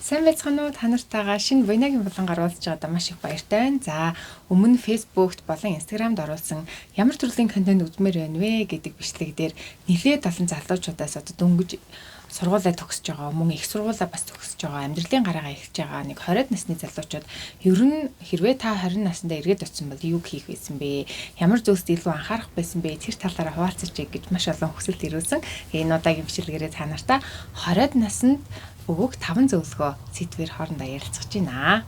Сайн байцгаана уу? Та нартайгаа шинэ Буйнагийн булангаар уулзж байгаадаа маш их баяртай байна. За, өмнө Facebook-т болон Instagram-д оруулсан ямар төрлийн контент үзмээр байна вэ гэдэг бичлэг дээр нэлээд олон залуучуудаас одоо дөнгөж сургуулаа төгсөж байгаа, мөн их сургуулаа бас төгсөж байгаа, амьдралын гараагаа эхэлж байгаа нэг 20 насны залуучууд ер нь хэрвээ та 20 наснда эргээд очсон бол юу хийх байсан бэ? Ямар зүйлсд илүү анхаарах байсан бэ? Тэр талаараа хуваалцаж гэж маш олон хүсэлт ирүүлсэн. Энэ удаагийн бичлэгээрээ та нартай 20 наснд өгөх 5 зөвлөгөө сэдвээр хоорондоо ярилцах гэж байна.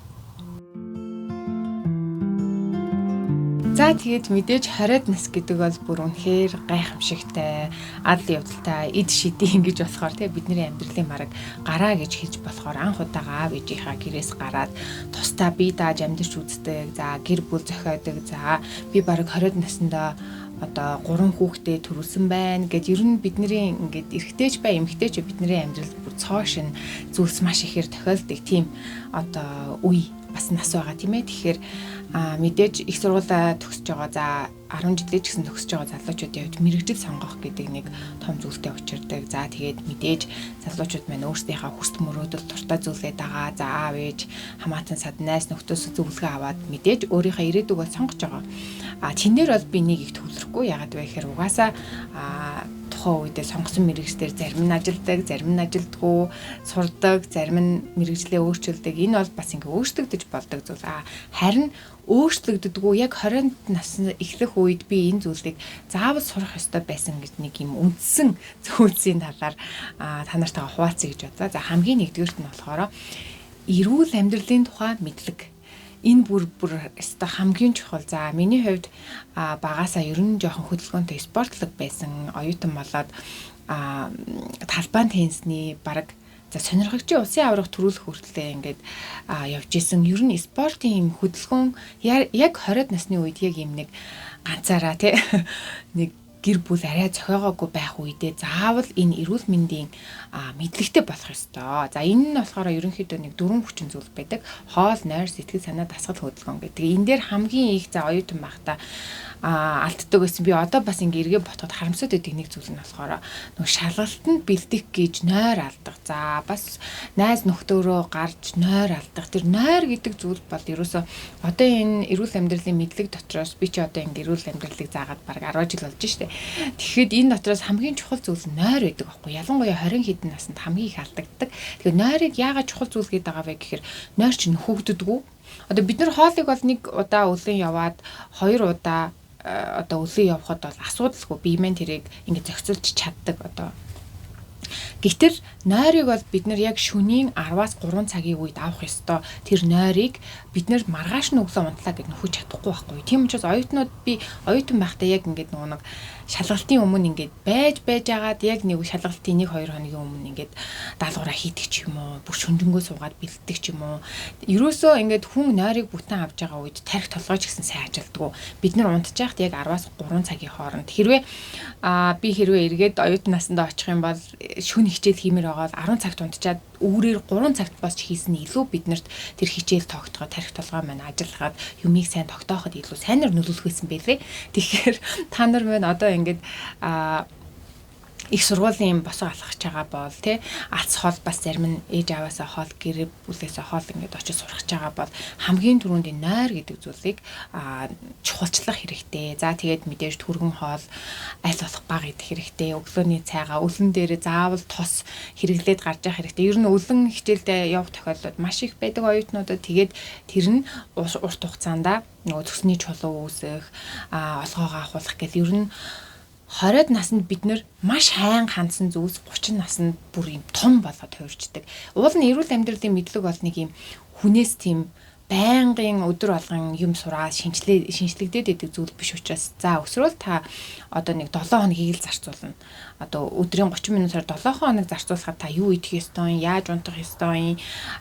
За тэгээд мэдээж 20 нас гэдэг бол бүр үнэхээр гайхамшигтай, адал явдалтай, эд шидийн гэж болохоор тий бидний амьдралын мараг гараа гэж хэлж болохоор анх удаага аав ээжийнхаа гэрээс гараад тусдаа бие дааж амьдарч үздэг. За гэр бүл зохиодог. За би бараг 20 наснда одоо 3 хүүхдээ төрүүлсэн байна гэд ер нь бидний ингээд эрэгтэйч бай эмэгтэйч бидний амьдралд бүр цоошин зүйлс маш ихээр тохиолдог тийм одоо үе бас нас байгаа тийм ээ. Тэгэхээр мэдээж их сургуулаа төгсөж байгаа. За 10 жилээ ч гэсэн төгсөж байгаа залуучуудын хувьд мэрэгжил сонгох гэдэг нэг том зүйлтэй учирдаг. За тэгээд мэдээж залуучууд маань өөрсдийнхээ хүсэл мөрөөдөл дуртай зүйлээ дагаа. За аав ээж хамаатан сад найз нөхдөс зөвлөгөө аваад мэдээж өөрийнхөө ирээдүг бол сонгож байгаа. Тэнээр бол би нэг их төвлөрөхгүй. Ягаад вэ гэхээр угаасаа тухайн үедээ сонгосон мэрэгчлэр зарим нь ажилдаг, зарим нь ажилдгүй, сурдаг, зарим нь мэрэгчлээ өөрчилдөг. Энэ бол бас ингээ өөрчлөгдөж болдог зүйл. Харин өөрчлөгддөггүй яг 20 насны эхлэх үед би энэ зүйлийг заавал сурах ёстой байсан гэж нэг юм үндсэн зүйлсийн талаар та нартайгаа хуваалцъя гэж бодлоо. За хамгийн нэгдүгээрт нь болохоор эрүүл амьдралын тухай мэдлэг. Энэ бүр өстой хамгийн чухал. За миний хувьд багасаа ер нь жоохон хөдөлгөөнтэй спортлог байсан. Оюутан болоод талбайн теннисний баг за сонирхогчийн улсын аварга төрүүлэх хүртлээр ингээд явж исэн. Ер нь спортын юм хөдөлгөөн яг 20 насны үед яг юм нэг ганцаараа тий нэг гэр бүл арай зохиогоогүй байх үедээ заавал энэ эрүүл мэндийн мэдлэгтэй болох ёстой. За энэ нь болохоор ерөнхийдөө нэг 4 хүчин зүйл байдаг. Хоол, нойр, сэтгэл санаа, дасгал, хөдөлгөөн гэдэг. Энэ дээр хамгийн их за оюутан байхдаа алддаг байсан. Би одоо бас ингээ эргээ ботход харамсаад байдаг нэг зүйл нь болохоор нөгөө шалгалтанд бэлдэх гэж нойр алдах. За бас найз нөхдөөрөө гарч нойр алдах. Тэр нойр гэдэг зүйл бол ерөөсөө одоо энэ эрүүл амьдралын мэдлэг дотроос би ч одоо ингээ эрүүл амьдралыг заагаад баг 10 жил болж штэ. Тэгэхэд энэ дотроос хамгийн чухал зүйл нь нойр байдаг байхгүй. Ялангуяа 20 хэдэн наснд хамгийн их алдагддаг. Тэгэхээр нойрыг яагаад чухал зүйл гэдэг байгаа вэ гэхээр нойр чинь хөөгддөггүй. Одоо бид нар хоолыг бол нэг удаа өглөө яваад 2 удаа одоо өглөө явхад бол асуудалгүй бие мэн тэрийг ингэ зохицуулж чаддаг одоо. Гэтэл нойрыг бол бид нар яг шөнийн 10-аас 3 цагийн үед авах ёстой. Тэр нойрыг бид нар маргааш нь өглөө унтлаа гэж нөхөж чадахгүй байхгүй. Тийм учраас оюутнууд би оюутан байхдаа яг ингэ нэг шалгалтын өмнө ингээд байж агаад яг нэг шалгалтын 1-2 хоногийн өмнө ингээд даалгавраа хийдэг ч юм уу, бүр шүнжэнгөө суугаад бэлддэг ч юм уу. Ерөөсөө ингээд хүн нойрыг бүтэн авч байгаа үед тарих толгойч гэсэн сайн ажилддаг. Бид нар унтж яхад яг 10-аас 3 цагийн хооронд хэрвээ би эргээд оюутан насндаа очих юм бол шөнө хичээл хиймээр байгаа 10 цагт унтчаад үүрээр 3 цагт босч хийсэн нь илүү биднэрт тэр хичээл тогтгоо тарих толгой маань ажиллахад юмыг сайн тогтооход илүү сайнаар нөлөөлөх байсан байлээ. Тэгэхээр та нар маань одоо ингээд их сургуулийн босоо алхаж байгаа бол тий алц хоол бас зарим нь ээж аваасаа хоол гэр бүлээсээ хоол ингээд очиж сурах байгаа бол хамгийн түрүүнд энэ нойр гэдэг зүйлийг чухалчлах хэрэгтэй. За тэгээд мэдээж түргэн хоол аль болох бага идэх хэрэгтэй. Өглөөний цайгаа өлөн дээр заавал тос хэрэглээд гарч явах хэрэгтэй. Ер нь өлөн хичээлдээ явах тохиолдол маш их байдаг оюутнуудад. Тэгээд тэр нь урт хугацаанд нөгөө цөсний чулуу үүсэх, олгоогоо ахуулах гэл ер нь 20 наснд бид нэр маш хайн хандсан зүйлс 30 наснд бүр юм том болоод хувирчдаг. Уул нь эрүүл амьдралын мэдлэг бол нэг юм хүнээс тийм байнгын өдөр болгон юм сураад шинжлэгдээд идэг зүйл биш учраас за өсрөөл та одоо нэг 7 хоногийг л зарцуулна. Одоо өдрийн 30 минутаар 7 хоног зарцуулахад та юу идэх ёстой юм, яаж унтах ёстой юм,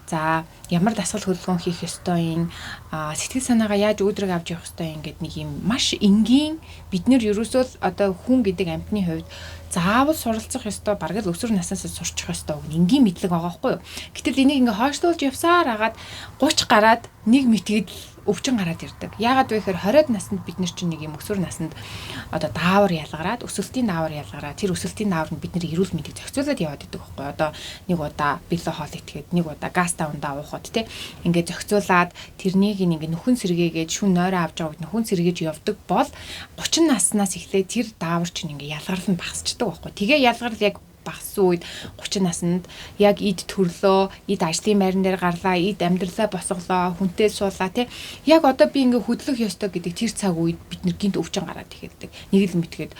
за ямар дасгал хөдөлгөөн хийх ёстой юм, сэтгэл санаагаа яаж өөдрөг авч явах ёстой юм гэдэг нэг юм маш энгийн бид нэр ерөөсөө одоо хүн гэдэг амьтны хувьд заавал суралцах ёстой бараг л өсвөр наснаас сурчих ёстой гэх энгийн мэдлэг байгаа байхгүй юу. Гэтэл энийг ингээ хойшлуулж явсаар хагаад 30 гараад нэг мэтгэд өвчин гараад ирдэг. Яагаад вэ гэхээр 20-д наснд бид нар чинь нэг юм өсвөр наснд одоо даавар ялгараад, өсөлтийн даавар ялгараад тэр өсөлтийн даавар нь бидний эрүүл мэндийг зохицуулаад яваад идэг байхгүй. Одоо нэг удаа било хоол итгэхэд, нэг удаа газ тавандаа уухад тий. Ингээд зохицуулаад тэрнийг ингээд нөхөн сэргээгээд шүн нойроо авч байгаа үед нөхөн сэргээж явдаг бол 30 наснаас эхлээд тэр даавар чинь ингээд ялгарл нь багасчдаг байхгүй. Тэгээ ялгарл яг багассан үед 30 наснд яг эд төрлөө, эд ажлын байран дээр гарлаа, эд амьдралаа босголоо, хүнтэй суулаа тий. Яг одоо би ингээ хөдлөх ёстой гэдэг тэр цаг үед бид нар гинт өвчин гараад ихэддэг. Нэг л мэдгээд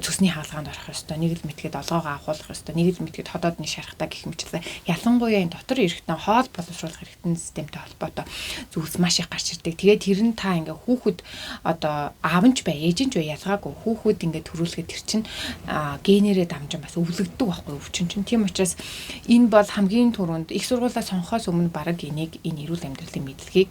цөсний хаалгаанд орох ёстой, нэг л мэдгээд олгоогоо авахулах ёстой, нэг л мэдгээд ходоодны шарахтаа гэх мэтлээ. Ялангуяа энэ дотор эрэхтэн хоол боловсруулах эрэхтэн системтэй холбоотой зүйлс маш их гарч ирдэг. Тэгээд тэр нь та ингээ хүүхэд одоо аав нь ч бай, ээж нь ч бай ялгаагүй хүүхэд ингээ төрүүлэхэд тэр чинь генерээ дамжин бас өвлөгддөг байхгүй өвчин чинь. Тийм учраас энэ бол хамгийн түрүүнд их сургуулаа сонгохоос өмнө бараг энэ эрүүл амьдралын мэдлэгийг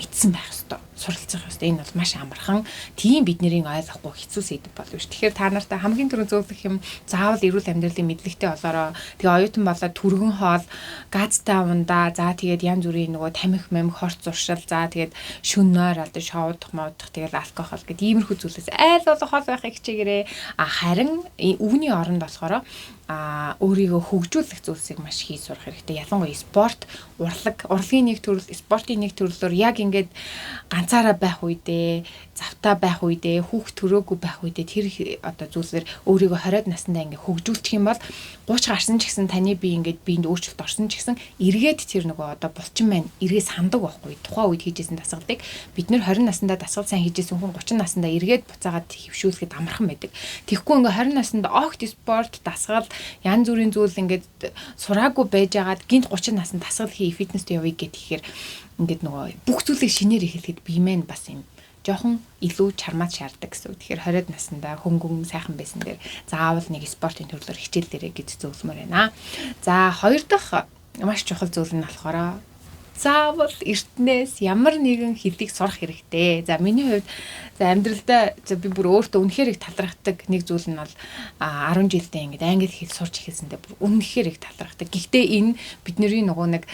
мэдсэн байх ёстой. Суралцах ёстой. Энэ бол маш амархан. Тийм бидний ойлгохгүй хэцүү сэдв болов ш. Тэгэхээр та нартай хамгийн түрүүнд зөвлөх юм заавал эрүүл амьдралын мэдлэгтэй болоороо. Тэгээ оюутан болоод түргэн хоол, газтай ундаа, за тэгээд янз бүрийн нөгөө тамхи мамх, хорц уршил, за тэгээд шүн нойр алдаж шоудах, моодох, тэгээд алкогол гэдэг иймэрхүү зүйлээс айл болох хоол байхыг хичээгээрээ. Харин өвгний оронд болохоор өөрийгөө хөгжүүлэх зүйлсийг маш хийж сурах хэрэгтэй. Ялангуяа спорт, урлагийн нэг төрөл, спортын нэг төрлөөр яг ингээд ганцаараа байх үедээ, завтаа байх үедээ, хүүхд төрөөгүй байх үедээ тэр одоо зүйлсээр өөрийгөө 20-д наснда ингээд хөгжүүлчих юм бол 30 гарсан ч гэсэн таны бие ингээд биед өөрчлөлт орсон ч гэсэн эргээд тэр нөгөө одоо булчин маань эргээс хандаг байхгүй. Тухайн үед хийжсэн дасгалыг бид нэр 20 наснда дасгал сайн хийжсэн хүн 30 наснда эргээд буцаагаад хөвшүүлэхэд амархан байдаг. Тэгэхгүй ингээд 20 наснда огт спорт, дасгал янз бүрийн зүйл ингээд сураагүй байжгаад гинт 30 наснд дасгал хий, фитнест явъя гэхээр ингээд нөгөө бүх зүйлийг шинээр эхлэхэд бие маань бас юм жоохон илүү чармаад шаарддаг гэсэн үг. Тэгэхээр 20-д наснда хөнгөн сайхан байсан дээр заавал нэг спортын төрлөөр хичээл дээрээ гэж зөвлөмөр байна. За хоёр дахь маш чухал зүйл нь болохоор заавал эртнээс ямар нэгэн хэлийг сурах хэрэгтэй. За миний хувьд амьдралдаа би бүр өөртөө үнэхээр их талархдаг нэг зүйл нь бол 10 жилдээ ингээд англи хэл сурч эхэлсэндээ бүр үнэхээр их талархдаг. Гэхдээ энэ бидний нөгөө нэг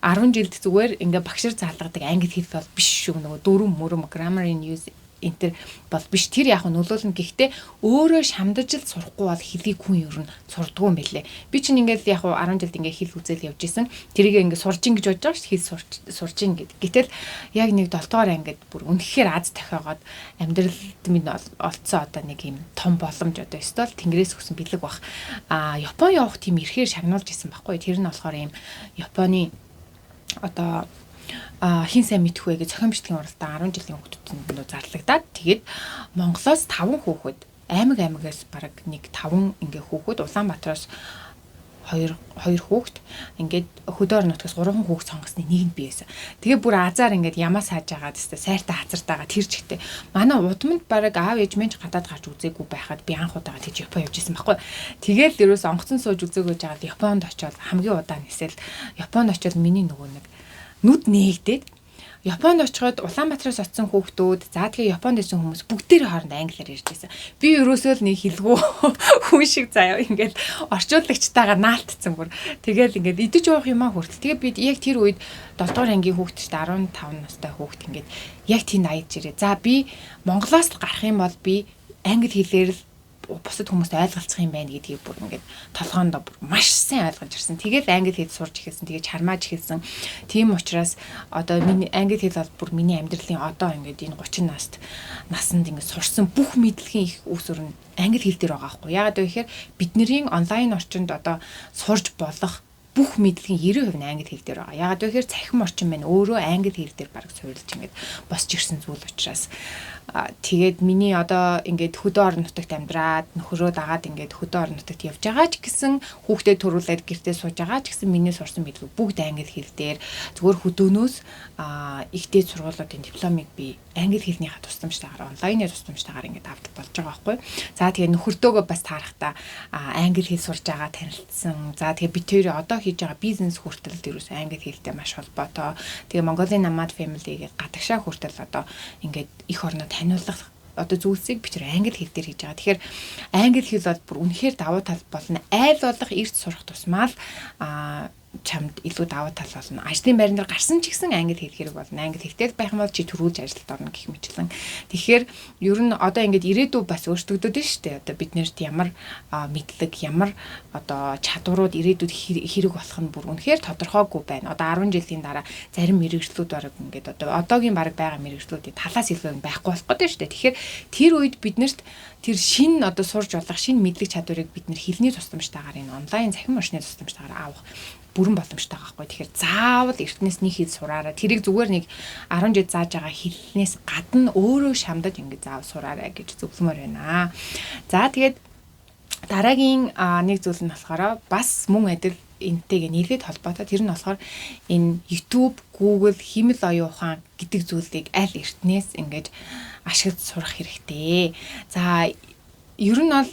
10 жилд зүгээр ингээд багшир заалгадаг англи хэл бол биш шүү. Нөгөө дүрм мөрөм grammar in use энтер бол биш. Тэр яг нөлөөлнө. Гэхдээ өөрөө шамдаж л сурахгүй бол хэлийг хүн ер нь сурдгүй юм байлээ. Би чинь ингээд яг 10 жилд ингээд хэл үзэл явж исэн. Тэрийг ингээд сурж ин гэж бодож байгаа ш. Хэл сурж ин гэд. Гэтэл яг нэг 7 дугаар ангид бүр үнэхээр аз тахиагаад амьдралд минь олцсон одоо нэг юм том боломж одоо ёстой л тэнгэрээс өгсөн бэлэг бах. Япон явах тийм ирэхээр шагнуулж исэн байхгүй. Тэр нь болохоор юм Японы одоо хин сайн мэдэх вэ гэж зохион бичлэгийн уралдаан 10 жилийн хүүхдүүдэнд зарлагдаад тэгээд Монголоос 5 хүүхэд аймагаас бараг нэг 5 ингээ хүүхэд Улаанбаатараас 2 хүүхэд ингээд хөдөөр нутгаас 3 хүүхэд сонгосны нэг нь биесэн. Тэгээ бүр азар ингээд ямаа сааж байгаа тест сайртай хазартайгаа тэр чигтээ. Манай удамд бараг аав ээж минь гадаад гарч үзээгүй байхад би анх удаага тийж Япон явж исэн байхгүй. Тэгээл дээрээс онгоцон сууж үзээгүй жагаад Японд очиод хамгийн удаан нисэл Японд очиод миний нөгөө нэг нүд нээгдээд Японд очиход Улаанбаатараас очсон хүүхдүүд за тэгээ Японд исэн хүмүүс бүгдээрээ хооронд англиар ярьж байсан. Би ерөөсөө л нэг хэлгүй хүн шиг заяа ингээд орчуулагчтайгаа наалтцсан бүр. Тэгээл ингээд идэж уух юмаа хүртэл. Тэгээ би яг тэр үед 7 дугаар ангийн хүүхдтэй 15 настай хүүхд ингээд яг тийм аяж ирээ. За би Монголоос гарах юм бол би англи хэлээр л бусад хүмүүст ойлголцох юм байна гэдгийг бүр ингээд толгоондоо бүр маш сайн ойлгож ирсэн. Тэгээд англи хэл сурж эхэлсэн. Тэгээд чармааж эхэлсэн. Тийм учраас одоо миний англи хэл бол бүр миний амьдралын одоо ингээд энэ 30 наснд ингээд сурсан бүх мэдлэгийн их үүсвэр нь англи хэл дээр байгаа байхгүй. Яагаад вэ гэхээр бидний онлайн орчинд одоо сурж болох бүх мэдлэгийн 90% нь англи хэл дээр байгаа. Яагаад вэ гэхээр цахим орчин маань өөрөө англи хэл дээр баг суурилж ингээд босч ирсэн зүйл учраас тэгээд миний одоо ингээд хөдөө орон нутагт амьдраад нөхрөө дагаад ингээд хөдөө орон нутагт явж байгаа ч гэсэн хүүхдэд төрүүлээд гэртээ сууж байгаа ч гэсэн миний сурсан мэдлэг бүгд англи хэл дээр зөвхөн хөдөөнөөс ихтэй сургуулиудын дипломыг би англи хэлнийхаа тусламжтайгаар онлайнаар тусламжтайгаар ингээд авдаг болж байгаа байхгүй. За тэгээ нөхөртөөгөө бас таарахтаа англи хэл сурж байгаа танилцсан. За тэгээ би тэр одоо хийж байгаа бизнес хүртэл дээрээс англи хэлтэй маш холбоотой. Тэгээ Mongolia Nomad Family-г гадагшаа хүртэл одоо ингээд их орноо таниулах одоо зүйлсийг би тэр англи хэл дээр хийж байгаа. Тэгэхээр англи хэл бол бүр үнэхээр давуу тал болно. Айл болох эрт сурах тусмаа чамд илүү давуу тал болно. Ажлын байран дээр гарсан ч гэсэн англи хэлэх хэрэг болно. Англи хэлтэй байх юм бол чи төрүүлж ажилд орно гэх мэтлэн. Тэгэхээр ер нь одоо ингээд ирээдүй бас өөрчлөгдөд нь шүү дээ. Одоо бид нэрт ямар мэдлэг, ямар одоо чадварууд ирээдүйд хэрэг болох нь бүр үнэхээр тодорхойгүй байна. Одоо 10 жилийн дараа зарим мэрэгжлүүд бараг ингээд одоо одоогийн бараг байгаа мэрэгжлүүдийн талаас илүү байхгүй болох гэдэг шүү дээ. Тэгэхээр тэр үед биднэрт тэр шин одоо сурж болох шин мэдлэг чадварыг бид нэр хэлний тусламжтайгаар энэ онлайн цахим машины тусламжтайгаар авах бүрэн боломжтой байгаа байхгүй. Тэгэхээр заавал эртнээс нэг хэл сураарай. Тэрийг зүгээр нэг 10 жил зааж байгаа хэлнээс гадна өөрөө шамдаж ингэ заавал сураарай гэж зөвлөмөр байна. За тэгээд дараагийн нэг зүйл нь болохоор бас мөн адил энтэйгээ нэлээд холбоотой. Тэр нь болохоор энэ YouTube, Google, химэл оюун ухаан гэдэг зүйлийг аль эртнээс ингэж ашиглаж сурах хэрэгтэй. За ер нь бол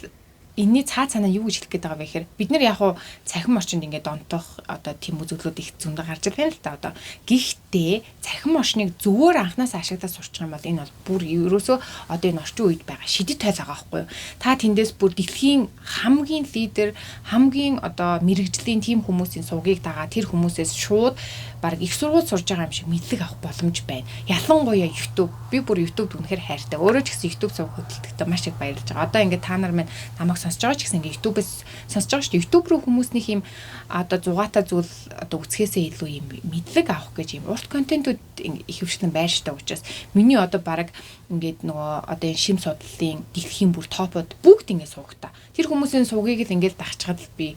энэний цаана юу гэж хэлэх гээд байгаа вэ гэхээр бид нар яг хуу цахим орчинд ингээд донтох одоо тийм үзүүлэлт их зөндө гарч байна л да одоо. Гэхдээ цахим орчныг зөвөр анханаас ашиглаж сурчих юм бол энэ бол бүр ерөөсөө одоо энэ орчин үед байгаа шидэт тойл байгаа байхгүй юу. Та тэндээс бүр дэлхийн хамгийн лидер, хамгийн одоо мэрэгжлийн тим хүмүүсийн сувгийг дагаа тэр хүмүүсээс шууд баг их сургууль сурж байгаа юм шиг мэдлэг авах боломж байна. Ялангуяа YouTube. Би бүр YouTube-д үнэхээр хайртай. Өөрөө ч гэсэн YouTube сувг хөтэлдэгтэй маш их баярлаж байгаа. Одоо ингээд та нар минь намайг сонсож байгаа ч гэсэн ингээд YouTube-ээс сонсож байгаа шүү дээ. YouTube руу хүмүүснийх юм одоо зугаатай зүйл одоо үцхээсээ илүү юм мэдлэг авах гэж юм урт контентууд их хөвчлэн байр штэ учраас миний одоо баг ингээд нөгөө одоо энэ шим судлалын дэлхийн бүр топод бүгд ингээд суугата. Тэр хүмүүсийн сувгийг л ингээд дагчаад би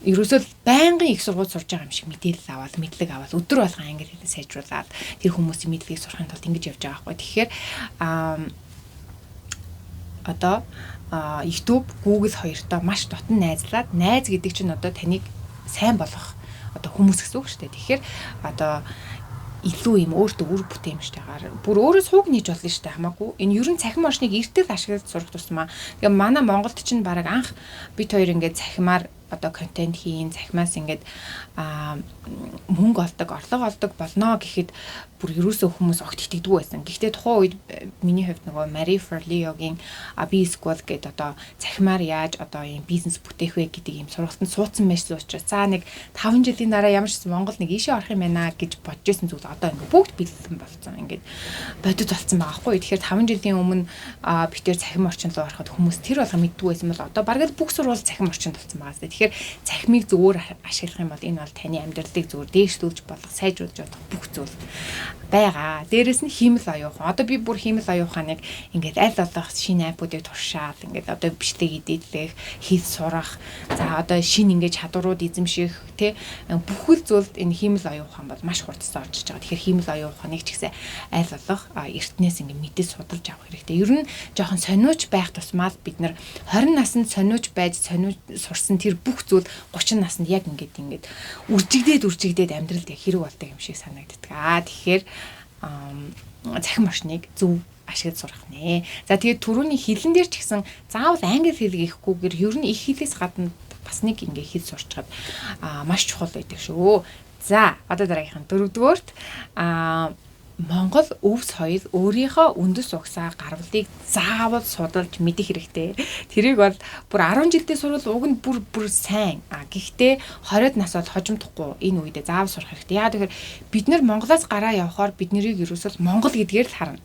ерөөсөө байнгын их сургууль сурж байгаа юм шиг мэдээлэл аваад мэдлэг аваад өдөр болгон англи хэлээ сайжруулад тэр хүмүүсийн мэдлэгийг сурахын тулд ингэж явж байгаа байхгүй. Тэгэхээр одоо YouTube, Google хоёртой маш дотн найзлаад найз гэдэг чинь одоо таныг сайн болгох одоо хүмүүс гэсэн үг шүү дээ. Тэгэхээр одоо илүү юм өөртөө үр бүтээмжтэйгээр бүр өөрөө сууг нийж болно шүү дээ хамаагүй. Энэ ерөн цахим орчныг эртэл ашиглаж сурах тусмаа. Тэгээ манай Монголд чинь баг анх бид хоёр ингээд цахимаар одоо контент хийн, цахимаас ингээд мөнгө олдог, орлого олдог болно гэхэд бүр ерөөсөө хүмүүс огт итгэдэггүй байсан. Гэхдээ тухайн үед миний хувьд нөгөө Marie Forleoгийн B School гэдэг одоо цахимаар яаж одоо юм бизнес бүтээх вэ гэдэг юм сургалтанд суудсан байсан учраас за нэг 5 жилийн дараа ямар ч Монгол нэг ийшээ орох юм байна гэж бодож байсан зүйл одоо ингээд бүгд бэлэн болсон. Ингээд бодит болсон байгаа хгүй. Тэгэхээр 5 жилийн өмнө битээр цахим орчинд руу ороход хүмүүс тэр болго мэддэггүй байсан бол одоо бараг бүх сурвалж цахим орчинд болсон байгаа. Тэгэхээр цахимыг зөвөр ашиглах юм бол энэ бол таны амьдралыг зөвөр дээшлүүлж болох, сайжруулж болох бүх зүйл байгаа. Дээрэс нь химэл оюун ухаан. Одоо би бүр химэл оюун ухааныг ингээд аль болох шинэ аппуудыг туршаад ингээд одоо бичлэг эдитлэх, хэл сурах, за одоо шинэ ингээд чадварууд эзэмших тий бүхэл зүйлд энэ химэл оюун ухаан бол маш хурдтай орж иж байгаа. Тэгэхээр химэл оюун ухааныг ч гэсэн аль болох эртнээс ингээд мэдээ судалж авах хэрэгтэй. Ер нь жоохон сониуч байх тусмаа бид нар 20 наснд сониуч байж сониуч сурсан тэр бүх зүйл 30 наснд яг ингээд үржигдээд амьдралд яг хэрэг болдог юм шиг санагддаг. Тэгэхээр цахим орчныг зөв ашиглаж сурах нэ. За тэгээд түрүүний хэлэн дээр ч гэсэн заавал англи хэлийг ихэхгүйгээр ер нь их хэлээс гадна бас нэг ингээ хэл сурчаад маш чухал байдаг шүү. За одоо дараагийнх нь дөрөвдүгээрт Монгол өв соёл өөрийнхөө үндэс угсаа гарвалыг заавал судалж мэдэх хэрэгтэй. Тэрийг бол бүр 10 жилдээ сурвал уг нь бүр сайн. Гэхдээ 20-д нас бол хожимдохгүй энэ үедээ заавал сурах хэрэгтэй. Яагаад гэхээр бид нар Монголоос гараа явхаар бид нарыг ерөөсөө Монгол гэдгээр л харна.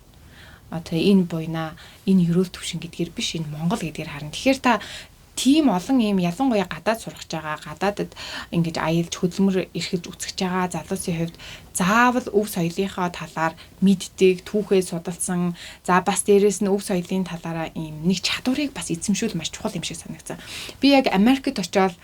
Одоо энэ буйнаа, энэ ерөөл төвшин гэдгээр биш, энэ Монгол гэдгээр харна. Тэгэхээр та тийм олон юм ялангуяа гадаад сурах байгаа, гадаадд ингэж аялж хөдөлмөр эрхэлж үзэж байгаа залуусын хувьд заавал өв соёлынхаа талаар мэддэг, түүхээ судалсан, за бас дээрэс нь өв соёлын талаараа ийм нэг чадварыг бас эзэмшүүл маш чухал юм шиг санагдсан. Би яг Америкт очиод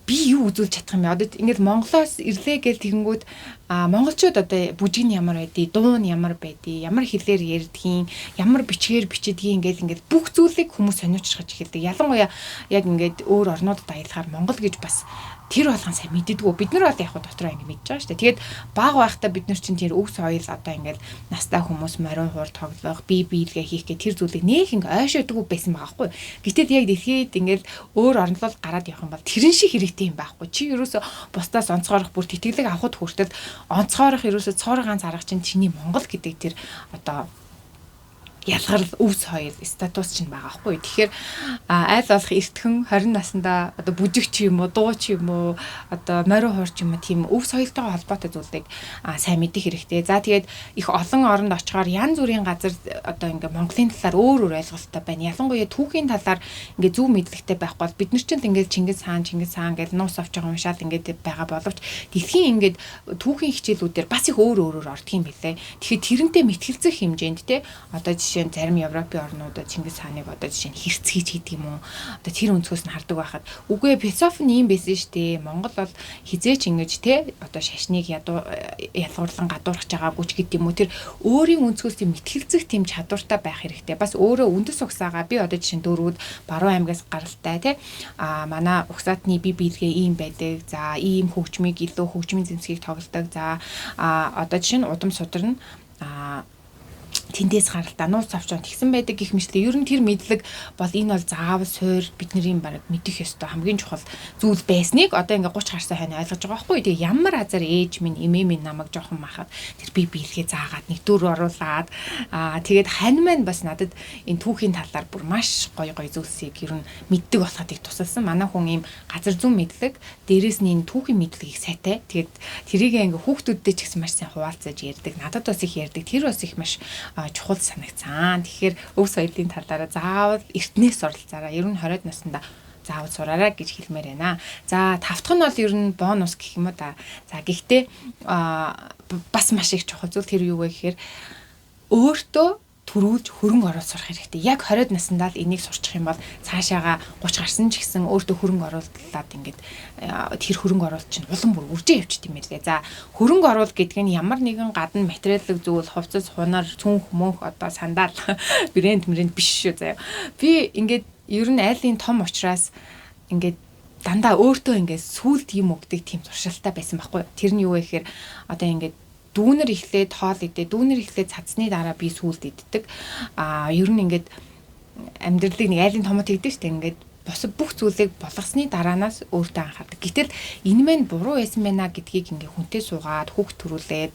би юу үзүүлж чадах юм бэ? Одоо ингээд Монголоос ирлээ гэж тэгэнгүүт монголчууд одоо бүжиг нь ямар байдгийг, дуу нь ямар байдгийг, ямар хэлээр ярьдгийг, ямар бичгээр бичдгийг ингээд бүх зүйлийг хүмүүс сониучрахж эхэлдэг. Ялангуяа яг ингээд өөр орнуудад аялахаар Монгол гэж бас тэр болгон сайн мэддэггүй. Бид нар бол яг дотроо ингэ мэдж байгаа шүү дээ. Тэгээд баг байхдаа бид нар чинь тэр өв соёл одоо ингээд настай хүмүүс морин хуур тоглох, бие биелгээ хийх гэх тэр зүйлийг нэх ингэ ойшоодгүй байсан байгаа байхгүй. Гэтэл яг дэлхийд ингээд өөр орнолол гараад явах юм бол тэрэн шиг хэрэгтэй юм байхгүй. Чи ерөөсө бусдаас онцгойрох бүр тэтгэлэг авахд хүртэл онцгойрох ерөөсө цоороо ганц арга чинь чиний Монгол гэдэг тэр одоо ялгарл өв соёл статус чинь байгаа байхгүй. Тэгэхээр айл болох эртхэн 20 наснда одоо бүжиг ч юм уу, дуу ч юм уу, одоо морин хуур ч юм уу тийм өв соёлтойгоо холбоотой зүйлийг сайн мэдэх хэрэгтэй. За тэгээд их олон оронд очихоор янз бүрийн газар одоо ингээ Монголын талаар өөр ойлголттой байна. Ялангуяа түүхийн талаар ингээ зөв мэдлэгтэй байх бол бид нар ч ингээ Чингис хаан гэж нуус авч байгаа уншаал ингээ байгаа боловч дэлхийн ингээ түүхийн хичээлүүдээр бас их өөр ордог юм билээ. Тэгэхээр тэрнтэй мэтгэлцэх хэмжээнд те одоо жишээ нь зарим Европын орнуудад Чингис хааныг одоо жишээ нь хэрцгийч гэдэг юм уу. Одоо тэр өнцгөөс нь хардаг байхад үгүй философи нь юм байсан шүү дээ. Монгол бол хизээч ингэж те одоо шашныг ялгуурлан гадуурхаж байгаагүй ч гэдэг юм уу. Тэр өөрийн өнцгөөс тийм мэтгэлцэх тийм чадвартай байх хэрэгтэй. Бас өөрөө үндэс угсаагаа би одоо жишээ нь дөрвүүд Баруун аймгаас гаралтай те манай угсаатны бие биелгээ ийм байдаг. За ийм хөгжмийн зэмсгийг тоглодог. За одоо жишээ нь удам судар нь тэндээс гаралтаа нууц авч тэгсэн байдаг гэх мэтлээ. Ер нь тэр мэдлэг бол энэ бол заавал суур бидний баг мэдэх ёстой хамгийн чухал зүйл байсныг одоо ингээ 30 гарсан хань ойлгож байгаа байхгүй. Тэгээ ямар азар ээж минь эмээ минь намайг жоохон махад тэр би биелгээ заагаад нэг дөр оруулаад тэгээд хань маань бас надад энэ түүхийн талаар бүр маш гоё зүйлсийг ер нь мэддэг болоход их тусалсан. Манай хүн ийм газар зүүн мэдлэг дээрэс нь энэ түүхийн мэдлэгийг сайтай. Тэгээд тэрийг ингээ хүүхдүүдтэй ч гэсэн маш сайн хуваалцаж ярьдаг. Надад бас их ярьдаг. Тэр бас их маш чухал санагцсан. Тэгэхээр өв соёлын талаараа заавал эртнээс суралцаараа ер нь 20-д наснда заавал сураарай гэж хэлмээр байна. За тавтах нь бол ер нь бонус гэх юм уу да. За гэхдээ бас маш их чухал зүйл тэр юу вэ гэхээр өөртөө төрүүлж хөрөнгө оруулж сурах хэрэгтэй. Яг 20-д наснда л энийг сурчих юм бол цаашаага 30 гарсан ч гэсэн өөртөө хөрөнгө оруулаад ингээд тэр хөрөнгө оруулалт чинь улам бүр үржин явчих юм байлээ. За хөрөнгө оруулалт гэдэг нь ямар нэгэн гадна материалын зүйл, хувцас, хунар, цүнх, мөнх одоо сандал, брэнд биш шүү заяа. Би ингээд ер нь айлын том учраас ингээд дандаа өөртөө ингээд сүулт юм өгдөг тийм туршилттай байсан байхгүй. Тэр нь юу вэ гэхээр одоо ингээд дүүнер ихлээд хоол идэ, дүүнер ихлээд цацны дараа би сүулт иддэг. Ер нь ингээд амьдралыг нэг айлын томот хийдэг шүү дээ. Ингээд босод бүх зүйлийг болгосны дараанаас өөртөө анхаардаг. Гэтэл энэ мэн буруу байсан байна гэдгийг ингээ хүнтэй суугаад хүүхд төрүүлээд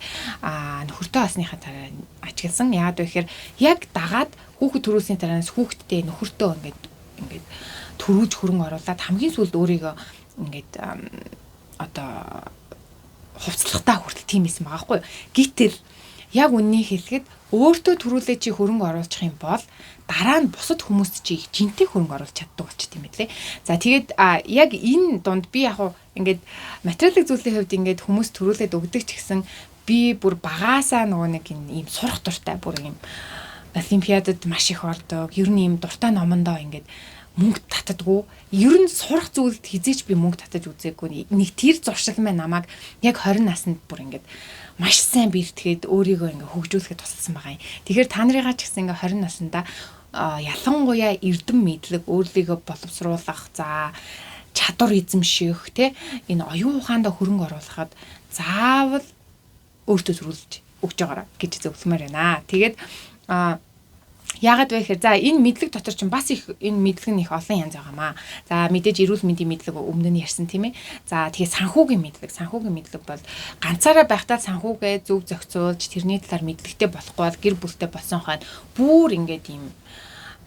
нөхөртөө асныхаа дараа ажигласан. Яагаад вэ гэхээр яг дагаад хүүхд төрүүлсний дараанаас хүүхдтэй нөхөртөө ингээд төрүүлж хөрөнгө оруулаад хамгийн сүүлд өөрийгөө ингээд одоо хувцлахтаа хүртэл тийм байсан байгаа хгүй. Гэтэл яг үннийг хэлэхэд өөртөө төрүүлээ чи хөрөнгө оруулах юм бол дараа нь бусад хүмүүст чи жинтэй хөрөнгө оруулах чаддаг болчих тийм ээ. За тэгээд яг энэ донд би яг ингээд материалын зүйлийн хувьд ингээд хүмүүс төрүүлээд өгдөг ч гэсэн би бүр багаасаа нөгөө нэг ийм сурах дуртай бүр ийм олимпиадад маш их ордог. Ер нь ийм дуртай номондоо ингээд мөнгө татдаггүй. Ер нь сурах зүйлд хизээч би мөнгө татаж үзээгүй. Нэг тэр зуршил маань намайг яг 20 наснд бүр ингээд маш сайн бэлтгээд өөрийгөө ингээд хөгжүүлэхэд тусалсан байгаа юм. Тэгэхээр та нарыгаа ч гэсэн ингээд 20 наснда ялангуяа эрдэм мэдлэг өөрлөгөө боловсруулах, за чадвар эзэмших те энэ оюун ухаандаа хөрөнгө оруулахад заавал өөртөө төрүүлж өгч байгаараа гэж зөвлөмөр байна. Тэгээд яагаад вэ гэхээр за энэ мэдлэг дотор чинь бас их энэ мэдлэг нь их олон янз байгаамаа. За мэдээж эрүүл мэндийн мэдлэг өмнө нь ярьсан тийм ээ. За тэгээ санхүүгийн мэдлэг бол ганцаараа байхдаа санхүүгээ зөв зохицуулж тэрний талаар мэдлэгтэй болохгүй бол гэр бүлтэй болсон хойно бүр ингээд ийм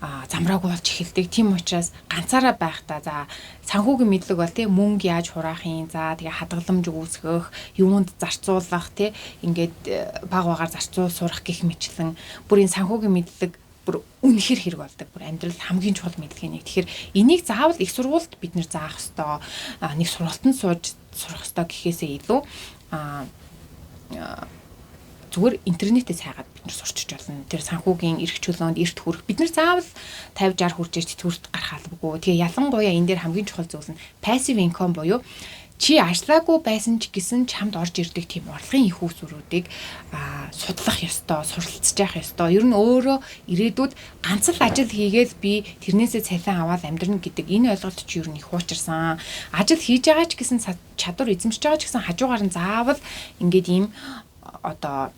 замраагүй болж эхэлдэг. Тийм учраас ганцаараа байхдаа за санхүүгийн мэдлэг бол тийм мөнгө яаж хураахын, за тэгээ хадгаламж үүсгэх, юунд зарцуулах тийм ингээд баг багаар зарцуул сурах гэх мэтлэн бүр энэ санхүүгийн мэдлэг бүр үнэхэр хэрэг болдог. Бүр амьдрал хамгийн чухал мэдлэгийн нэг. Тэгэхээр энийг заавал их сургуульд бид нэр заах ёстой. Нэг сургалтанд сууж сурах ёстой гэхээсээ илүү зүгээр интернетээс хайгаад бид нар сурчиж болно. Тэр санхүүгийн эрх чөлөөнд эрт хүрэх бид нар заавал 50 60 хүрчээж тэтгэврт гарах албагүй. Тэгээ ялангуяа энэ дээр хамгийн чухал зүйл нь passive income буюу чи ажиллаагүй байсан ч гэсэн чамд орж ирдэг тийм орлогын их үүсвэрүүдийг судлах ёстой, суралцж явах ёстой. Ер нь өөрөө ирээдүйд ганц л ажил хийгээл би тэрнээсээ цалин аваад амьдрна гэдэг энэ ойлголт чи ер нь их хуучирсан. Ажил хийж байгаа ч гэсэн чадвар эзэмшиж байгаа ч гэсэн хажуугаар нь заавал ингээд ийм одоо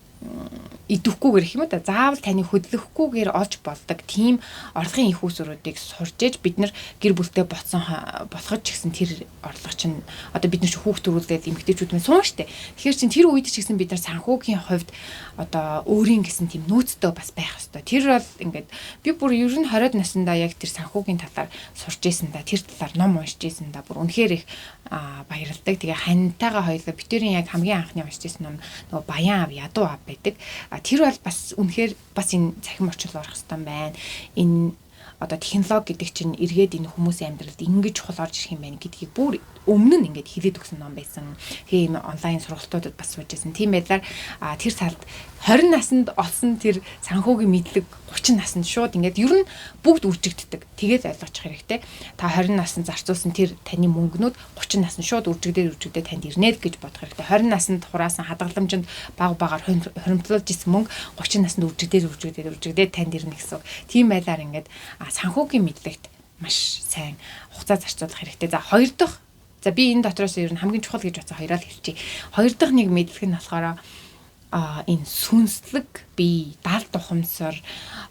идэвхгүйгээр гэх юм уу да заавал таны хөдлөхгүйгээр олж болдог тийм орлогын их усруудыг сурж ээж бид нар гэр бүлтэй болоход ч гэсэн тэр орлого чинь одоо бид нар ч хүүхд төрүүлээд эмэгтэйчүүд мэн суун штэ. Тэгэхээр чин тэр үед ч гэсэн бид нар санхүүгийн хувьд одоо өөрийн гэсэн тийм нөөцтэй бас байх хэвээр. Тэр бол ингээд би бүр ер нь 20-д наснда яг тэр санхүүгийн талаар сурч ийсэн да тэр талаар ном уншиж ийсэн да бүр үнэхээр их баярлалдаг. Тэгээ ханитайгаа хоёулаа битэрийн яг хамгийн анхны уншиж ийсэн ном нөгөө Баян ав ядуу ав байдаг. Тэр бол бас үнэхээр бас энэ цахим орчил орох хэрэгтэй байна. Энэ одоо технологи гэдэг чинь эргээд энэ хүмүүсийн амьдралд ингэж чухал орж ирэх юм байна гэдгийг бүр өмнө нь ингээд хэлээд өгсөн ном байсан. Тэгээ энэ онлайн сургалтуудад бас сууж байсан. Тийм байдлаар тэр салд 20 наснд олсон тэр санхүүгийн мэдлэг 30 наснд шууд ингээд ер нь бүгд үржигддэг. Тэгээд ойлгочих хэрэгтэй. Та 20 наснд зарцуулсан тэр таны мөнгнүүд 30 наснд шууд үржигдээд танд ирнэ гэж бодох хэрэгтэй. 20 наснд хураасан хадгаламжинд баг багаар хоримтлуулж исэн мөнгө 30 наснд үржигдээд танд ирнэ гэсэн. Тийм байдлаар ингээд санхүүгийн мэдлэгт маш сайн хугацаа зарцуулах хэрэгтэй. За хоёр дахь би энэ дотроос ер нь хамгийн чухал гэж бодсон хоёроо л хэлчихье. Хоёр дахь нэг мэдлэг нь болохоор энэ сүнслэг бие, даал тухамсар,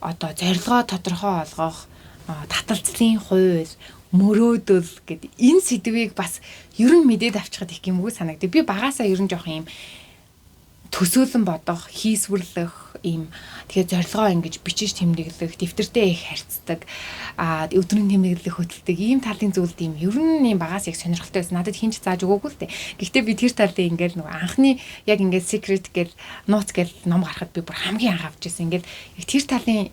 одоо зорилгоо тодорхой олгох, таталцлын хууль, мөрөөдөл гэд энэ сэдвийг бас ер нь мэдээд авчихад их гэмгүй санагдав. Би багаасаа ер нь жоох юм төсөөлөн бодох, хийсвэрлэх ийм тэгээ зорилгоо ингэж бичиж тэмдэглэх, дэвтэртэй их харьцдаг, өдрийн тэмдэглэх хөтэлдэг ийм талын зүйлд ийм ер нь ийм багаас яг сонирхолтой байсан. Надад хинч зааж өгөөгүй л дээ. Гэхдээ би тэр талд ингээл нөгөө анхны яг ингээд secret гэл нууц гэл ном гарахад би бүр хамгийн анх авч ирсэн. Ингээд яг тэр талын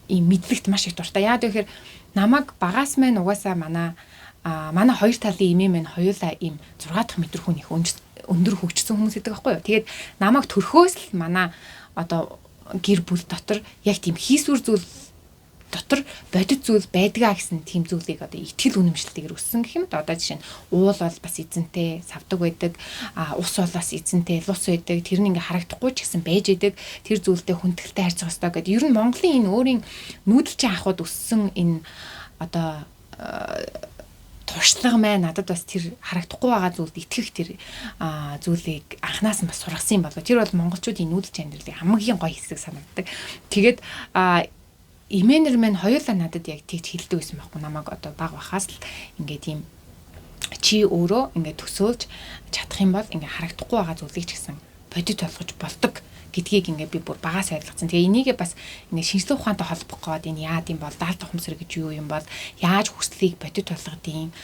ийм мэдлэгт маш их дуртай. Яагаад гэхээр намайг багаас мань угаасаа манай хоёр талын эмээ мань хоёулаа ийм 6 дахь мэдрэхүүн их өндөр хөгжсөн хүмүүс гэдэг байхгүй юу. Тэгээд намайг төрхөөс л манай одоо гэр бүл дотор яг тийм хийсвэр зүйл дотор бодит зүйл байдгаа гэсэн тийм зүйлийг одоо итгэл үнэмшилтэйгээр өссөн гэх юм да. Одоо жишээ нь уул бол бас эзэнтэй савдаг байдаг, ус бол бас эзэнтэй лус байдаг. Тэр нь ингээ харагдахгүй ч гэсэн байж байдаг. Тэр зүйлдээ хүндэтгэлтэй харьцах хэрэгтэй гэдэг. Ер нь Монголын энэ өөрийн нүүдэлчин ахуйд өссөн энэ одоо туршлага маань надад бас тэр харагдахгүй байгаа зүйлд итгэх тэр зүйлийг анханаас нь бас сургасан юм болов. Тэр бол монголчуудын нүүдэлч амьдралын хамгийн гоё хэсэг санагддаг. Тэгээд эмээнэр маань хоёулаа надад яг тэгж хэлдэг байсан байхгүй намайг одоо баг бахаас л ингээд ийм чи өөрөө ингээд төсөөлж чадах юм бол ингээд харагдахгүй байгаа зүйлийг ч гэсэн бодит болгож болдог гэдгийг ингээд би бүр багаас ойлгоцсон. Тэгээ энийгээ бас ингээд шинжлэх ухаантай холбох гээд энэ яад юм бол даал тухамсар гэж юу юм бол яаж хүслийг бодит болгодیں۔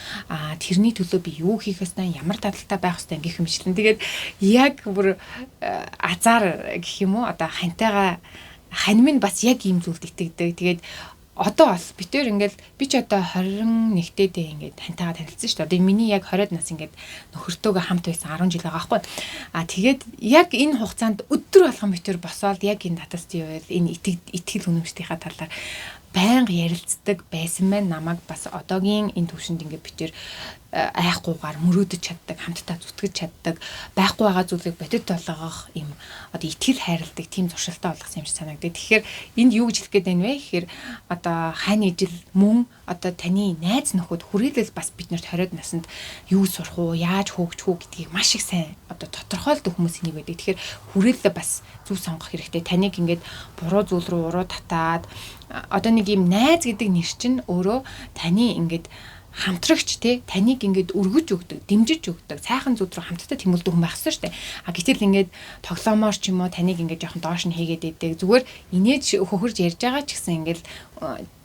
Тэрний төлөө би юу хийх ёстой, ямар таталтай байх ёстой гэх юмчлэн. Тэгээд яг бүр азар гэх юм уу одоо хантайгаа хань минь бас яг ийм зүйлд итгэдэг. Тэгээд одоо бас битээр ингээд би ч одоо 21-тэй ингээд хантайгаа танилцсан шүү дээ. Одоо миний яг 20-д нас ингээд нөхөртөөгөө хамт байсан 10 жил байгаа байхгүй. Тэгээд яг энэ хугацаанд өдөр болгон битээр босоод яг энэ таталцсан үйл энэ итгэл үнэмшийнхаа талаар байнга ярилцдаг байсан маань намайг бас одоогийн энэ төвшөнд ингээд битээр айхгүйгээр мөрөөдөж чаддаг, хамтдаа зүтгэж чаддаг, байхгүй байгаа зүйлийг бодит болгох юм одоо итгэл хайрладаг тийм туршилтаа болгосон юм шиг санагдав. Тэгэхээр энд юу гэж хэлэх гээд байна вэ гэхээр одоо хань ижил мөн одоо таны найз нөхөд хүрээлэл бас биднэрт 20-д наснд юу сурах уу, яаж хөөгжих үү гэдгийг маш их сайн одоо тодорхойлдог хүмүүс нэг байдаг. Тэгэхээр хүрээлэлээ бас зөв сонгох хэрэгтэй. Таныг ингээд буруу зүйл рүү уруу татаад одоо нэг юм найз гэдэг нэр чинь өөрөө таны ингээд хамтрагч те таныг ингээд өргөж өгдөг, дэмжиж өгдөг, сайхан зүйл рүү хамтдаа тэмүүлдэг хүн байх ёстой шүү дээ. Гэтэл ингээд тоглоомоор ч юм уу таныг ингээд жоохон доош нь хийгээд идэг. Зүгээр инээж хөхөрж ярьж байгаа ч гэсэн ингээд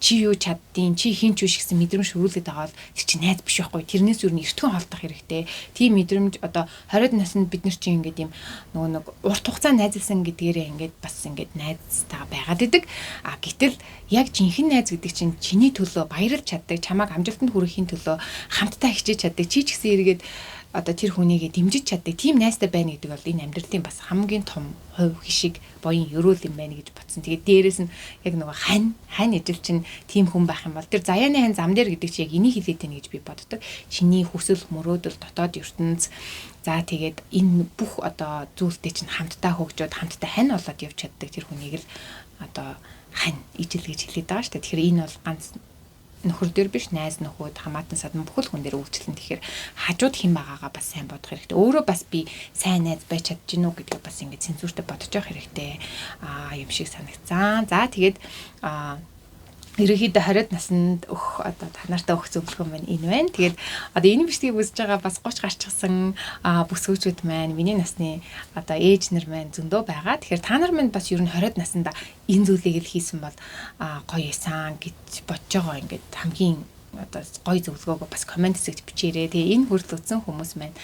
чи юу чаддیں, чи хин ч биш гэсэн мэдрэмж шүрүүлээд байгаа бол тэр чи найз биш байхгүй. Тэрнээс юу нэртгэн холдох хэрэгтэй. Тийм мэдрэмж одоо 20-д наснд бид нар чи ингээд юм нөгөө нэг урт хугацаанд найзлсан гэдгээрээ ингээд бас ингээд найзтайгаа байгаад идэг. Гэтэл яг жинхэнэ найз гэдэг чинь чиний төлөө баярлж чаддаг, чамайг амжилтанд хүрэхийн төлөө хамтдаа хичээж чаддаг. Чи ч гэсэн эргээд одоо тэр хүнийгээ дэмжиж чаддаг. Тийм найзтай байна гэдэг бол энэ амьдралын бас хамгийн том хувь хишиг боён өрөөл юм байна гэж бодсон. Тэгээд дээрэс нь яг нөгөө хань ижил чинь тийм хүн байх юм бол тэр заяаны хань зам дээр гэдэг чи яг энийг хэлээд байна гэж би боддог. Чиний хүсэл мөрөөдөл дотоод ертөнц за тэгээд энэ бүх одоо зүйлтэй чинь хамтдаа хөгжөөд хамтдаа хань болоод явж чаддаг тэр хүнийг л одоо хань ижил гэж хэлээд байгаа шүү дээ. Тэгэхээр энэ бол ганц нөхөр дээр биш, найз нөхөд, хамаатан садан бүхэл хүн дээр үйлчлэн. Тэгэхээр хажууд хэн байгаагаа бас сайн бодох хэрэгтэй. Өөрөө бас би сайн найз байж чадчихна уу гэдгийг бас ингээд цензуртай бодож явах хэрэгтэй. Юм шиг санагцсан. За тэгээд ерөнхийдөө 20-д наснд одоо та нартай өгөх зөвлөгөө маань энэ байна. Тэгээд одоо энэ бичлэгийг үзэж байгаа бас 30 гарчихсан бүсгүүчүүд маань миний насны одоо ээж нар маань зөндөө байгаа. Тэгэхээр та нар маань бас ер нь 20-д наснда энэ зүйлийг л хийсэн бол гоё эсэн гэж бодож байгаа. Ингээд хамгийн одоо гоё зөвлөгөөгөө бас комент хэсэгт бичээрэй. Тэгээ энэ хүртэл үзсэн хүмүүс маань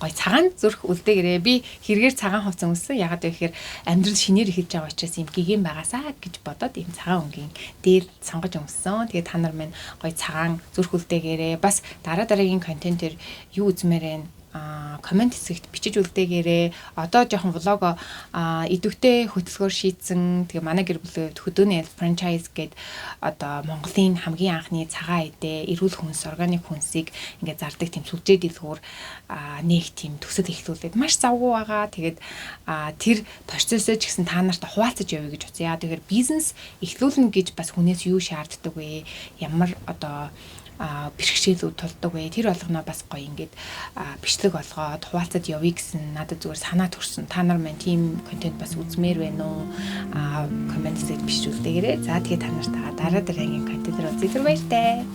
гоё цагаан зүрх үлдээгээрэй. Би хэрэгээр цагаан хувцас өмссөн. Ягаад гэвэл амьдрал шинээр эхэлж байгаа учраас юм гигэн байгаасаа гэж бодоод ийм цагаан өнгийн дээр сонгож өмссөн. Тэгээ та нар маань гоё цагаан зүрх үлдээгээрэй. Бас дараагийн контентээр юу үзмээр комент хэсэгт бичиж үлдээгээрэй. Одоо жоохон влого идэвхтэй хөтөлбөр шийдсэн. Тэгээ манай гэр бүл хөдөөний франчайз гээд одоо Монголын хамгийн анхны цагаан эдээ эрүүл хүнс, органик хүнсийг ингээд зардаг тийм сүлжээ дэлгүүр нэг тийм төсөл эхлүүлээд маш завгүй байгаа. Тэгээд тэр процессыг ч гэсэн та нартай хуваалцаж явъя гэж үзье. Тэгэхээр бизнес эхлүүлнэ гэж бас хүнээс юу шаарддаг вэ? Ямар одоо бэрхшээлүүд тулдаг вэ? Тэр болгоноо бас гоё ингээд бичлэг олгоод хуваалцаад явъя гэсэн надад зүгээр санаа төрсөн. Та нар маань тийм контент бас үзмээр байна уу? Коммент хийгээд бичүүлдээгээрэй. За тэгээ та нартайгаа дараагийн контентээр үзье. Баяртай.